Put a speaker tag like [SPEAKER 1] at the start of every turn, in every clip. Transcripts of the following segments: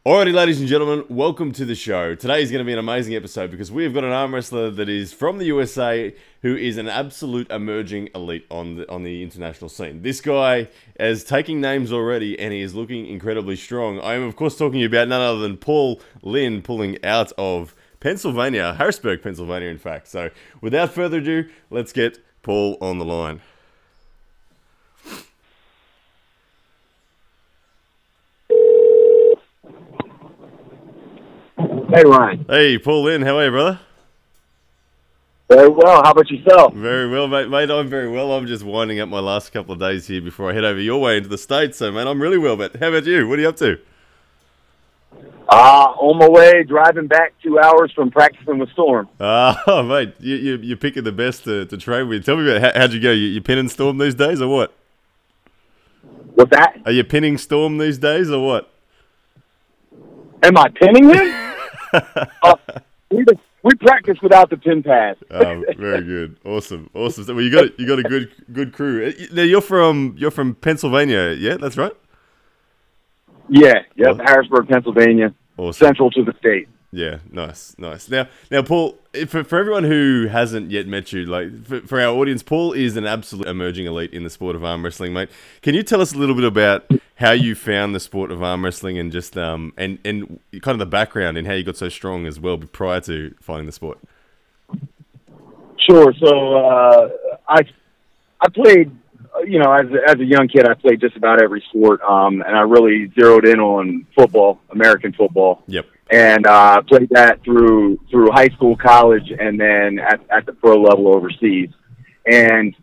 [SPEAKER 1] Alrighty, ladies and gentlemen, welcome to the show. Today is going to be an amazing episode because we have got an arm wrestler that is from the USA who is an absolute emerging elite on the international scene. This guy is taking names already and he is looking incredibly strong. I am, of course, talking about none other than Paul Linn, pulling out of Pennsylvania, Harrisburg, Pennsylvania, in fact. So, without further ado, let's get Paul on the line.
[SPEAKER 2] Hey, Ryan.
[SPEAKER 1] Hey, Paul Linn, how are you, brother?
[SPEAKER 2] Very well. How about yourself?
[SPEAKER 1] Very well, mate. Mate, I'm very well. I'm just winding up my last couple of days here before I head over your way into the States. So, man, I'm really well, but how about you? What are you up to?
[SPEAKER 2] On my way, driving back 2 hours from practicing with Storm.
[SPEAKER 1] Oh, mate, you're picking the best to train with. Tell me about how'd you go? You pinning Storm these days or what?
[SPEAKER 2] What's that?
[SPEAKER 1] Are you pinning Storm these days or what?
[SPEAKER 2] Am I pinning him? We practice without the pin pad.
[SPEAKER 1] Oh, very good, awesome. So, well, you got a good crew. Now you're from Pennsylvania, yeah? That's right.
[SPEAKER 2] Yeah, yep. Harrisburg, Pennsylvania,
[SPEAKER 1] awesome.
[SPEAKER 2] Central to the state.
[SPEAKER 1] Yeah, nice. Now, Paul, for everyone who hasn't yet met you, like for our audience, Paul is an absolute emerging elite in the sport of arm wrestling, mate. Can you tell us a little bit about how you found the sport of arm wrestling and just and kind of the background and how you got so strong as well prior to finding the sport?
[SPEAKER 2] Sure. So I played, as a young kid, I played just about every sport, and I really zeroed in on football, American football.
[SPEAKER 1] Yep.
[SPEAKER 2] And played that through high school, college, and then at the pro level overseas. And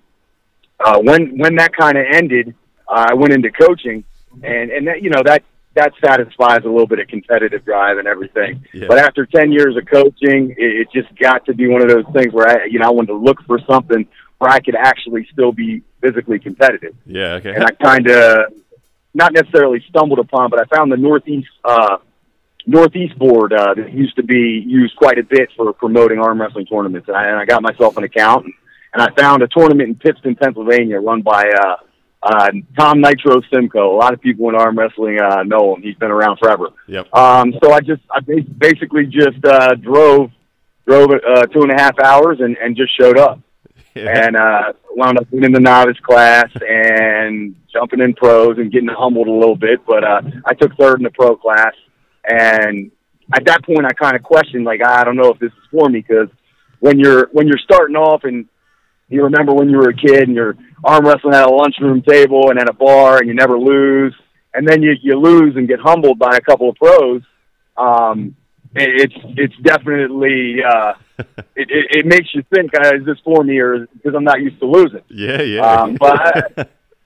[SPEAKER 2] when that kind of ended, I went into coaching, and that satisfies a little bit of competitive drive and everything.
[SPEAKER 1] Yeah.
[SPEAKER 2] But after 10 years of coaching, it just got to be one of those things where I wanted to look for something where I could actually still be physically competitive.
[SPEAKER 1] Yeah. Okay.
[SPEAKER 2] And I kind of not necessarily stumbled upon, but I found the Northeast board that used to be used quite a bit for promoting arm wrestling tournaments. And I got myself an account, and I found a tournament in Pittston, Pennsylvania, run by Tom Nitro Simcoe. A lot of people in arm wrestling know him. He's been around forever.
[SPEAKER 1] Yep.
[SPEAKER 2] So I basically just drove 2.5 hours and just showed up. Yeah. And wound up in the novice class and jumping in pros and getting humbled a little bit. But I took third in the pro class. And at that point, I kind of questioned, like, I don't know if this is for me, because when you're starting off, and you remember when you were a kid and you're arm wrestling at a lunchroom table and at a bar, and you never lose, and then you lose and get humbled by a couple of pros. It's definitely it makes you think, is this for me, or because I'm not used to losing?
[SPEAKER 1] Yeah.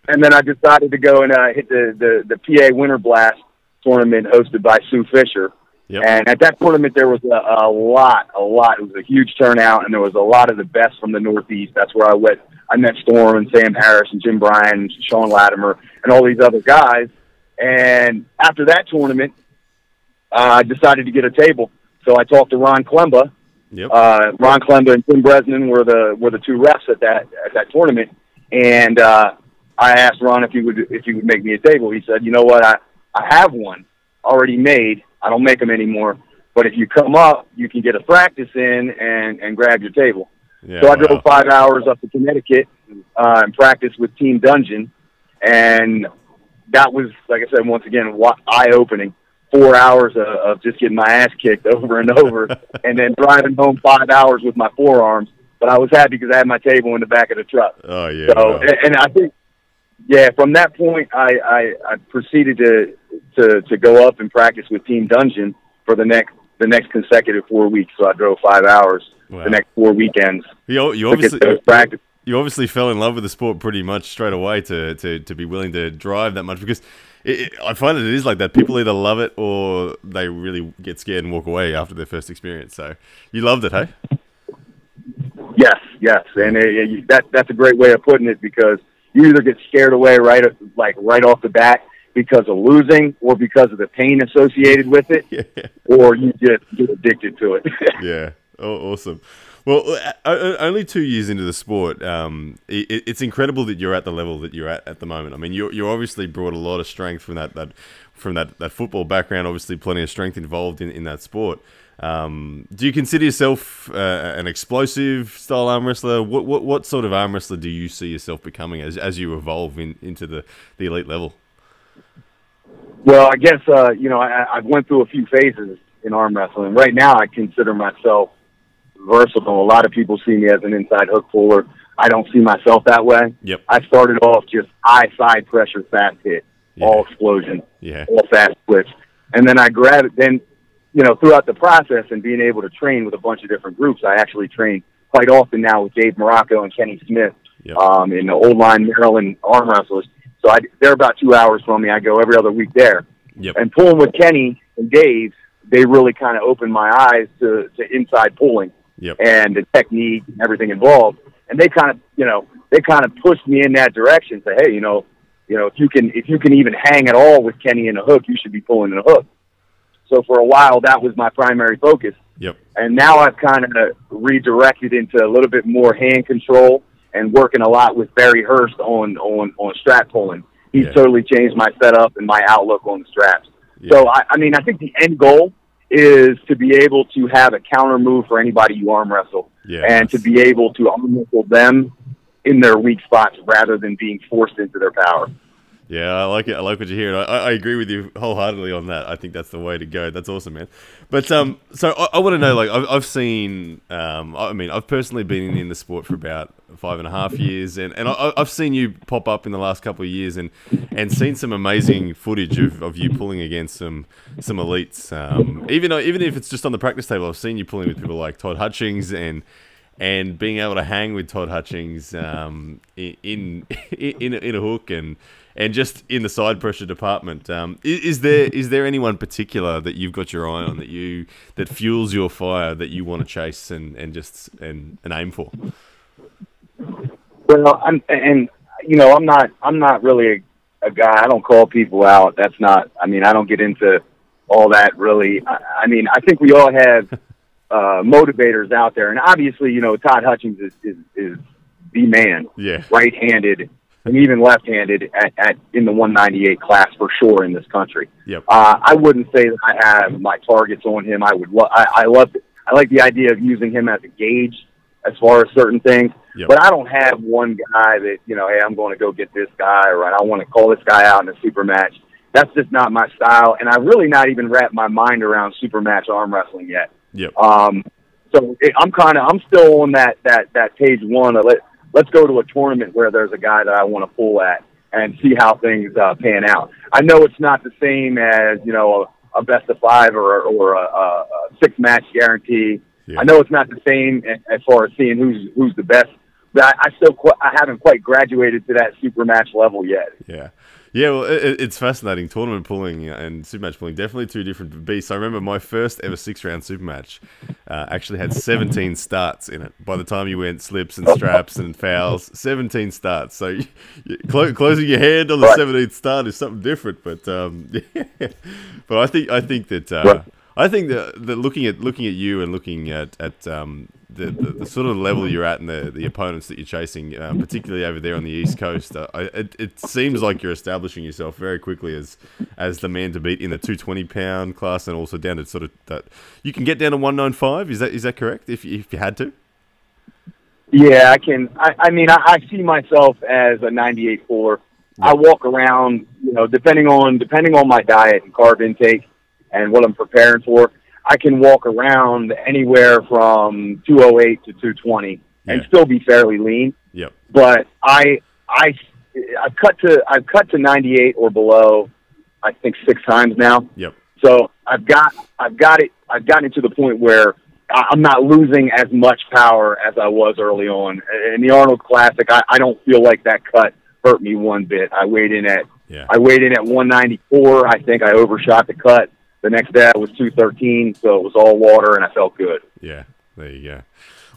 [SPEAKER 2] And then I decided to go and hit the PA Winter Blast tournament hosted by Sue Fisher.
[SPEAKER 1] Yep.
[SPEAKER 2] And at that tournament, there was a lot. It was a huge turnout, and there was a lot of the best from the Northeast. That's where I met Storm and Sam Harris and Jim Bryan and Sean Latimer and all these other guys. And after that tournament, I decided to get a table. So I talked to Ron Klemba.
[SPEAKER 1] Yep.
[SPEAKER 2] Ron Klemba and Tim Bresnan were the two refs at that tournament. And I asked Ron if he would make me a table. He said, "You know what? I have one already made. I don't make them anymore. But if you come up, you can get a practice in and grab your table."
[SPEAKER 1] Yeah,
[SPEAKER 2] so I drove 5 hours up to Connecticut and practiced with Team Dungeon. And that was, like I said, once again, eye-opening. 4 hours of just getting my ass kicked over and over and then driving home 5 hours with my forearms. But I was happy because I had my table in the back of the truck.
[SPEAKER 1] Oh, yeah.
[SPEAKER 2] So,
[SPEAKER 1] wow.
[SPEAKER 2] And I think, yeah, from that point, I proceeded to go up and practice with Team Dungeon for the next consecutive 4 weeks. So I drove 5 hours the next 4 weekends.
[SPEAKER 1] You obviously fell in love with the sport pretty much straight away to be willing to drive that much, because I find it is like that. People either love it or they really get scared and walk away after their first experience. So you loved it, hey?
[SPEAKER 2] Yes, and that's a great way of putting it, because you either get scared away right off the bat because of losing or because of the pain associated with it, yeah. Or you just get addicted to it.
[SPEAKER 1] Yeah. Oh, awesome. Well, only 2 years into the sport, it's incredible that you're at the level that you're at the moment. I mean, you obviously brought a lot of strength from that from that football background, obviously plenty of strength involved in that sport. Do you consider yourself an explosive style arm wrestler? What sort of arm wrestler do you see yourself becoming as you evolve into the elite level?
[SPEAKER 2] Well, I guess, I've went through a few phases in arm wrestling. Right now, I consider myself versatile. A lot of people see me as an inside hook puller. I don't see myself that way.
[SPEAKER 1] Yep.
[SPEAKER 2] I started off just high side pressure, fast hit, all explosion, all fast twitch. And then I throughout the process and being able to train with a bunch of different groups, I actually train quite often now with Dave Morocco and Kenny Smith in the Old Line Maryland arm wrestlers. So they're about 2 hours from me. I go every other week there.
[SPEAKER 1] Yep.
[SPEAKER 2] And pulling with Kenny and Dave, they really kind of opened my eyes to inside pulling and the technique and everything involved. And they kind of pushed me in that direction. Say, hey, if you can even hang at all with Kenny in a hook, you should be pulling in a hook. So for a while, that was my primary focus.
[SPEAKER 1] Yep.
[SPEAKER 2] And now I've kind of redirected into a little bit more hand control and working a lot with Barry Hurst on strap pulling. He's totally changed my setup and my outlook on the straps. Yeah. So, I think the end goal is to be able to have a counter move for anybody you arm wrestle and to be able to arm wrestle them in their weak spots rather than being forced into their power.
[SPEAKER 1] Yeah, I like it. I like what you're hearing. I agree with you wholeheartedly on that. I think that's the way to go. That's awesome, man. But so I want to know, like, I've seen. I've personally been in the sport for about 5.5 years, and I've seen you pop up in the last couple of years, and seen some amazing footage of you pulling against some elites. Even if it's just on the practice table, I've seen you pulling with people like Todd Hutchings and being able to hang with Todd Hutchings in a hook and just in the side pressure department. Is there anyone particular that you've got your eye on that fuels your fire that you want to chase and aim for?
[SPEAKER 2] Well, I'm not really a guy. I don't call people out. That's not. I don't get into all that really. I think we all have motivators out there, and obviously, Todd Hutchings is the man. Yeah. Right-handed and even left-handed in the 198 class for sure in this country. Yep. I wouldn't say that I have my targets on him. I like the idea of using him as a gauge as far as certain things. Yep. But I don't have one guy that, hey, I'm going to go get this guy, or I want to call this guy out in a super match. That's just not my style, and I've really not even wrapped my mind around super match arm wrestling yet. Yep. So I'm still on that page one of let's go to a tournament where there's a guy that I want to pull at and see how things pan out. I know it's not the same as, a best of five or a 6-match guarantee. Yeah. I know it's not the same as far as seeing who's the best, but I haven't quite graduated to that super match level yet.
[SPEAKER 1] Yeah. Yeah, well, it's fascinating. Tournament pulling and super match pulling, definitely two different beasts. I remember my first ever 6-round super match actually had 17 starts in it. By the time you went slips and straps and fouls, 17 starts. So closing your hand on the 17th start is something different. But but I think that looking at you and looking at the sort of level you're at and the opponents that you're chasing, particularly over there on the East Coast, it seems like you're establishing yourself very quickly as the man to beat in the 220-pound class, and also down to sort of that you can get down to 195. Is that correct? If you had to.
[SPEAKER 2] Yeah, I can. I see myself as a 98 puller. Yeah. I walk around, depending on my diet and carb intake and what I'm preparing for, I can walk around anywhere from 208 to 220 and still be fairly lean. Yep. But I've cut to 98 or below, I think 6 times now. Yep. So I've gotten to the point where I'm not losing as much power as I was early on. In the Arnold Classic, I don't feel like that cut hurt me one bit. I weighed in at 194. I think I overshot the cut. The next day I was 213, so it was all water, and I felt good. Yeah,
[SPEAKER 1] there you go.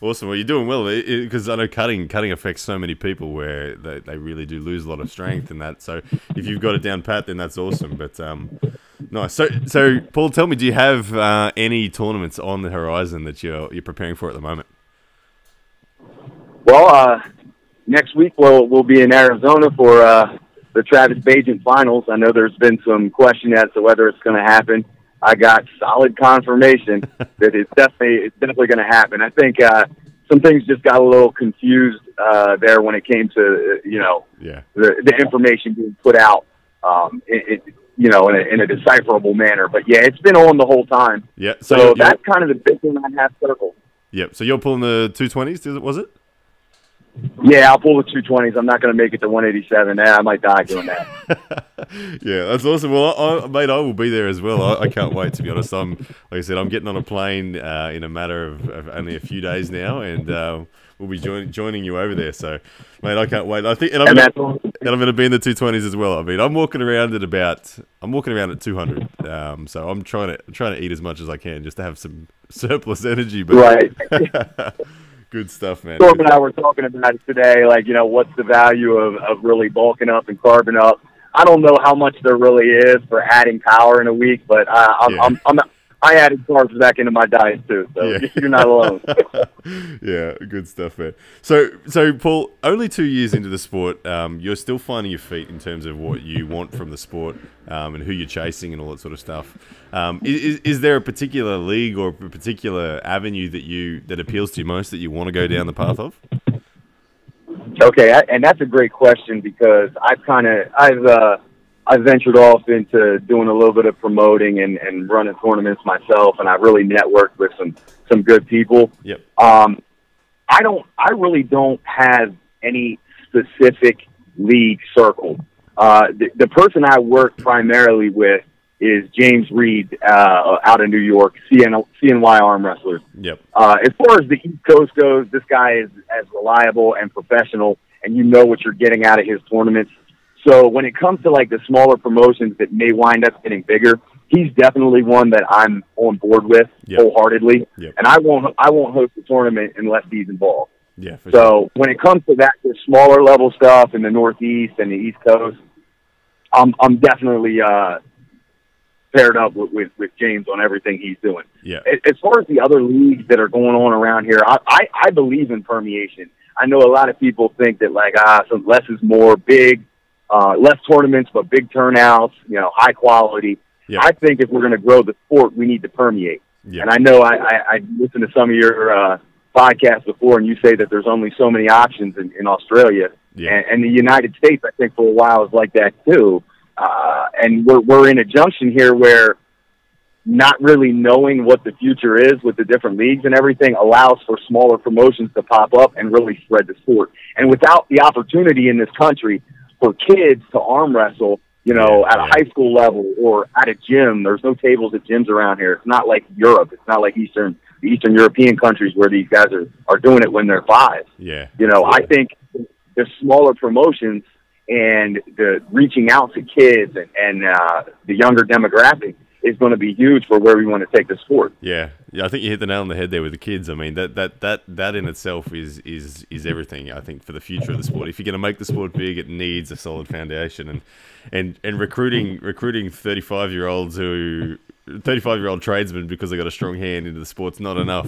[SPEAKER 1] Awesome. Well, you're doing well, because I know cutting affects so many people where they really do lose a lot of strength and that. So if you've got it down pat, then that's awesome. But nice. So Paul, tell me, do you have any tournaments on the horizon that you're preparing for at the moment?
[SPEAKER 2] Well, next week we'll be in Arizona for the Travis Bagent finals. I know there's been some question as to whether it's going to happen. I got solid confirmation that it's definitely going to happen. I think some things just got a little confused there when it came to the information being put out in a decipherable manner. But yeah, it's been on the whole time.
[SPEAKER 1] Yeah.
[SPEAKER 2] So that's kind of the big thing I have circled.
[SPEAKER 1] Yep. So you're pulling the 220s, was it?
[SPEAKER 2] Yeah, I'll pull the 220s. I'm not going to make it to 187. I might die doing that.
[SPEAKER 1] Yeah, that's awesome. Well, mate, I will be there as well. I can't wait, to be honest. Like I said, I'm getting on a plane in a matter of only a few days now, and we'll be joining you over there. So, mate, I can't wait. I think, and I'm going to be in the 220s as well. I mean, I'm walking around at 200. So I'm trying to eat as much as I can just to have some surplus energy. But
[SPEAKER 2] right.
[SPEAKER 1] Good stuff, man.
[SPEAKER 2] Storm and I were talking about it today, like, what's the value of really bulking up and carbing up? I don't know how much there really is for adding power in a week, but I added carbs back into my diet too, so you're not alone.
[SPEAKER 1] Yeah, good stuff, man. So Paul, only 2 years into the sport, you're still finding your feet in terms of what you want from the sport and who you're chasing and all that sort of stuff. Is there a particular league or a particular avenue that appeals to you most that you want to go down the path of?
[SPEAKER 2] Okay, and that's a great question because I've ventured off into doing a little bit of promoting and running tournaments myself, and I really networked with some good people.
[SPEAKER 1] Yep.
[SPEAKER 2] I really don't have any specific league circled. The person I work primarily with is James Reed out of New York, CNY Arm Wrestlers.
[SPEAKER 1] Yep.
[SPEAKER 2] As far as the East Coast goes, this guy is as reliable and professional, and you know what you're getting out of his tournaments. So when it comes to like the smaller promotions that may wind up getting bigger, he's definitely one that I'm on board with wholeheartedly.
[SPEAKER 1] Yep.
[SPEAKER 2] And I won't host a tournament unless he's involved.
[SPEAKER 1] Yeah. For
[SPEAKER 2] so
[SPEAKER 1] sure.
[SPEAKER 2] When it comes to that, the smaller level stuff in the Northeast and the East Coast, I'm definitely paired up with James on everything he's doing.
[SPEAKER 1] Yeah.
[SPEAKER 2] As far as the other leagues that are going on around here, I believe in permeation. I know a lot of people think that so less is more, less tournaments, but big turnouts, high quality.
[SPEAKER 1] Yep.
[SPEAKER 2] I think if we're going to grow the sport, we need to permeate.
[SPEAKER 1] Yep.
[SPEAKER 2] And I know I listened to some of your podcasts before, and you say that there's only so many options in Australia.
[SPEAKER 1] Yep.
[SPEAKER 2] And the United States, I think, for a while is like that too. And we're in a junction here where not really knowing what the future is with the different leagues and everything allows for smaller promotions to pop up and really spread the sport. And without the opportunity in this country for kids to arm wrestle, at a high school level or at a gym, there's no tables at gyms around here. It's not like Europe. It's not like the Eastern European countries where these guys are doing it when they're 5.
[SPEAKER 1] Yeah.
[SPEAKER 2] I think the smaller promotions and the reaching out to kids and the younger demographic is going to be huge for where we want to take the sport.
[SPEAKER 1] Yeah, I think you hit the nail on the head there with the kids. I mean, that in itself is everything. I think for the future of the sport. If you're going to make the sport big, it needs a solid foundation, and recruiting 35-year-olds 35-year-old tradesmen because they got a strong hand into the sport's not enough.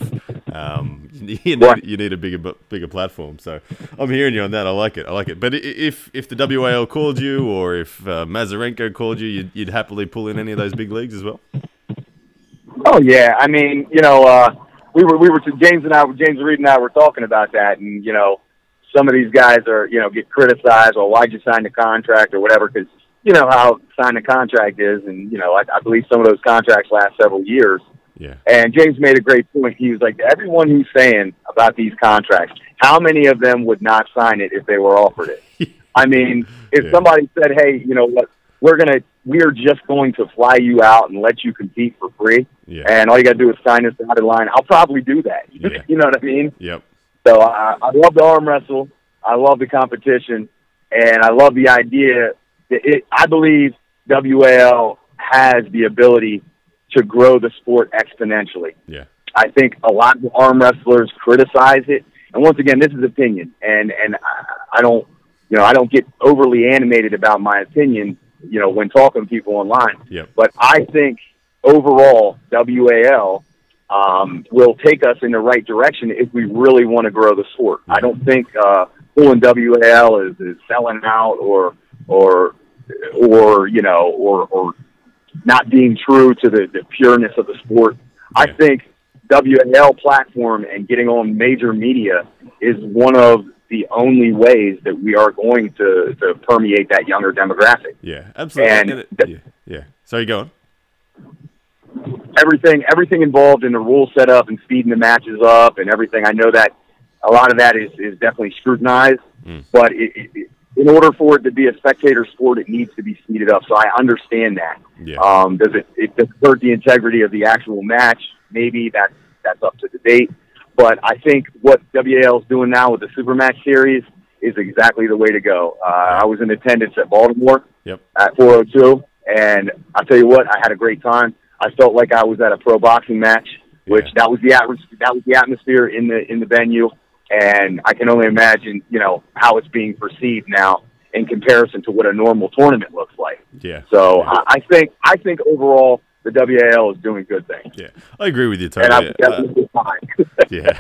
[SPEAKER 1] You need a bigger platform. So I'm hearing you on that. I like it. But if the WAL called you, or if Mazarenko called you, you'd happily pull in any of those big leagues as well.
[SPEAKER 2] Oh yeah, I mean, we were James Reed and I were talking about that, and some of these guys are get criticized, or why'd you sign the contract or whatever, because you know how signing a contract is, and I believe some of those contracts last several years.
[SPEAKER 1] Yeah.
[SPEAKER 2] And James made a great point. He was like, everyone who's saying about these contracts, how many of them would not sign it if they were offered it? I mean, if somebody said, hey, you know what, we are just going to fly you out and let you compete for free, and all you got to do is sign this dotted line, I'll probably do that.
[SPEAKER 1] Yeah.
[SPEAKER 2] You know what I mean?
[SPEAKER 1] Yep.
[SPEAKER 2] So I love the arm wrestle. I love the competition, and I love the idea that I believe WAL has the ability to grow the sport exponentially.
[SPEAKER 1] Yeah.
[SPEAKER 2] I think a lot of arm wrestlers criticize it, and once again, this is opinion, and I don't get overly animated about my opinion, when talking to people online.
[SPEAKER 1] Yep.
[SPEAKER 2] But I think overall, WAL will take us in the right direction if we really want to grow the sport. I don't think pulling WAL is selling out or or not being true to the pureness of the sport. Yeah. I think WAL platform and getting on major media is one of the only ways that we are going to permeate that younger demographic.
[SPEAKER 1] Yeah, absolutely.
[SPEAKER 2] And
[SPEAKER 1] yeah. Sorry, go on.
[SPEAKER 2] Everything involved in the rule setup and speeding the matches up and everything. I know that a lot of that is definitely scrutinized, but in order for it to be a spectator sport, it needs to be speeded up. So I understand that.
[SPEAKER 1] Yeah.
[SPEAKER 2] Does it hurt the integrity of the actual match? Maybe that's up to debate. But I think what WAL is doing now with the Supermatch series is exactly the way to go. I was in attendance at Baltimore at 402, and I'll tell you what, I had a great time. I felt like I was at a pro boxing match, which that was the atmosphere in the venue, and I can only imagine, how it's being perceived now in comparison to what a normal tournament looks like.
[SPEAKER 1] Yeah.
[SPEAKER 2] So yeah. I think overall the WAL is doing good things.
[SPEAKER 1] Yeah, I agree with you totally.
[SPEAKER 2] And I'm definitely fine.
[SPEAKER 1] Yeah.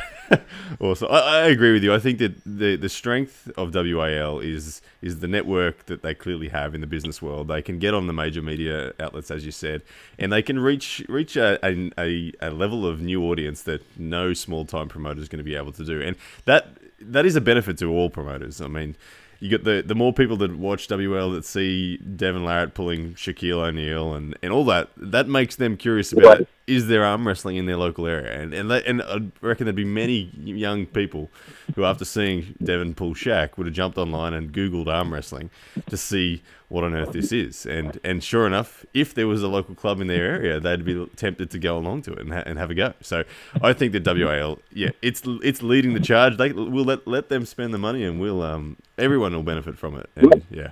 [SPEAKER 1] Awesome. I agree with you. I think that the strength of WAL is the network that they clearly have in the business world. They can get on the major media outlets, as you said, and they can reach a level of new audience that no small time promoter is going to be able to do, and that is a benefit to all promoters. I mean, you get the more people that watch WL that see Devin Larratt pulling Shaquille O'Neal and all that makes them curious about is there arm wrestling in their local area, and I reckon there'd be many young people who, after seeing Devin pull Shaq, would have jumped online and Googled arm wrestling to see what on earth this is, and sure enough, if there was a local club in their area, they'd be tempted to go along to it and have a go. So I think that WAL, it's leading the charge. We'll let them spend the money, and we'll everyone will benefit from it. And, yeah.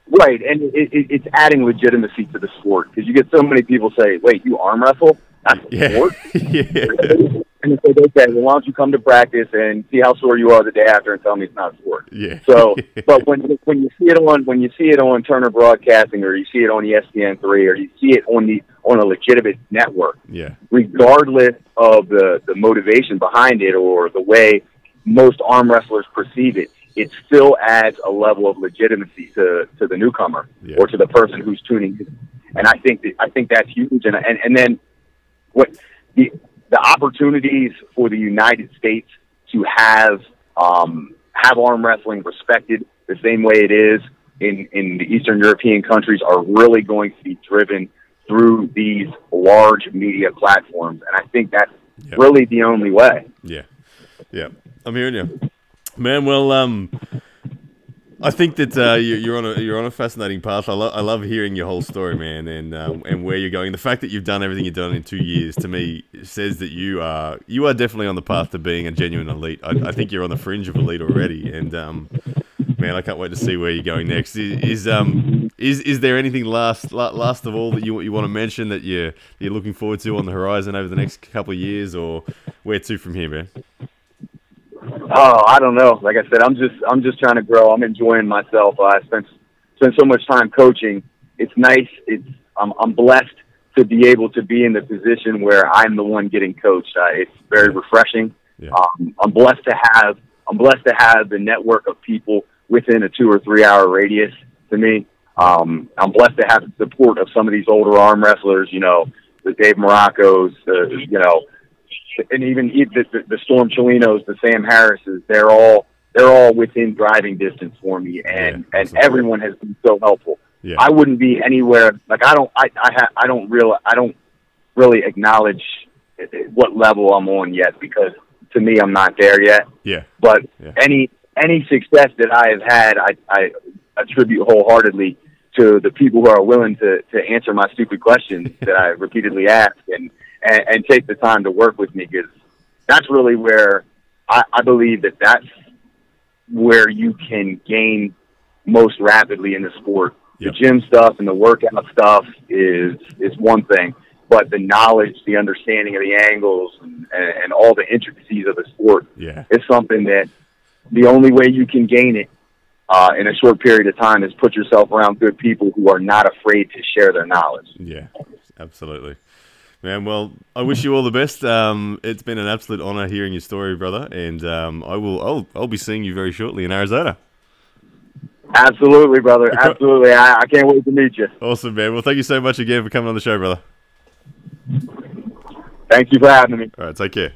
[SPEAKER 2] Right, and it's adding legitimacy to the sport, because you get so many people say, "Wait, you arm wrestle? That's a sport?"
[SPEAKER 1] Yeah.
[SPEAKER 2] And they say, "Okay, well, why don't you come to practice and see how sore you are the day after, and tell me it's not a sport?"
[SPEAKER 1] Yeah.
[SPEAKER 2] So, but when you see it on Turner Broadcasting, or you see it on ESPN3, or you see it on a legitimate network, regardless of the motivation behind it or the way most arm wrestlers perceive it, it still adds a level of legitimacy to the newcomer or to the person who's tuning in. And I think that's huge. And then what the opportunities for the United States to have arm wrestling respected the same way it is in the Eastern European countries are really going to be driven through these large media platforms. And I think that's really the only way.
[SPEAKER 1] Yeah. Yeah. I'm hearing you. Man, well, I think that you're on a fascinating path. I love hearing your whole story, man, and where you're going. The fact that you've done everything you've done in 2 years, to me, says that you are definitely on the path to being a genuine elite. I think you're on the fringe of elite already, and man, I can't wait to see where you're going next. Is there anything last of all that you want to mention that you're looking forward to on the horizon over the next couple of years, or where to from here, man?
[SPEAKER 2] Oh, I don't know. Like I said, I'm just trying to grow. I'm enjoying myself. I spent so much time coaching. It's nice. I'm blessed to be able to be in the position where I'm the one getting coached. It's very refreshing. Yeah. I'm blessed to have the network of people within a 2 or 3 hour radius to me. I'm blessed to have the support of some of these older arm wrestlers, the Dave Moraccos, and even the Storm Cholinos, the Sam Harrises. They're all within driving distance for me, and everyone has been so helpful. Yeah. I wouldn't be anywhere I don't really acknowledge what level I'm on yet, because to me I'm not there yet.
[SPEAKER 1] Yeah.
[SPEAKER 2] But any success that I have had, I attribute wholeheartedly to the people who are willing to answer my stupid questions that I repeatedly ask and take the time to work with me, because that's really where I believe that's where you can gain most rapidly in the sport. Yep. The gym stuff and the workout stuff is one thing, but the knowledge, the understanding of the angles and all the intricacies of the sport is something that the only way you can gain it in a short period of time is put yourself around good people who are not afraid to share their knowledge.
[SPEAKER 1] Yeah, absolutely. Man, well, I wish you all the best. It's been an absolute honor hearing your story, brother, and I'll be seeing you very shortly in Arizona.
[SPEAKER 2] Absolutely, brother. Absolutely. I can't wait to meet you.
[SPEAKER 1] Awesome, man. Well, thank you so much again for coming on the show, brother.
[SPEAKER 2] Thank you for having me.
[SPEAKER 1] All right, take care.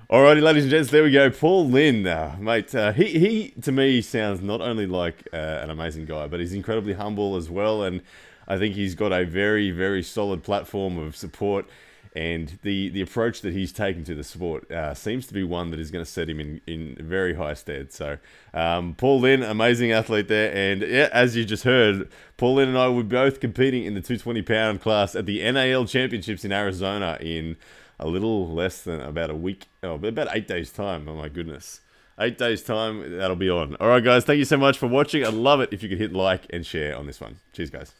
[SPEAKER 1] Alrighty, ladies and gents, there we go. Paul Linn, mate. He to me sounds not only like an amazing guy, but he's incredibly humble as well. And I think he's got a very, very solid platform of support. And the approach that he's taken to the sport seems to be one that is going to set him in very high stead. So, Paul Linn, amazing athlete there. And yeah, as you just heard, Paul Linn and I were both competing in the 220-pound class at the NAL Championships in Arizona in a little less than about a week, about 8 days' time. Oh my goodness. 8 days' time, that'll be on. All right, guys, thank you so much for watching. I'd love it if you could hit like and share on this one. Cheers, guys.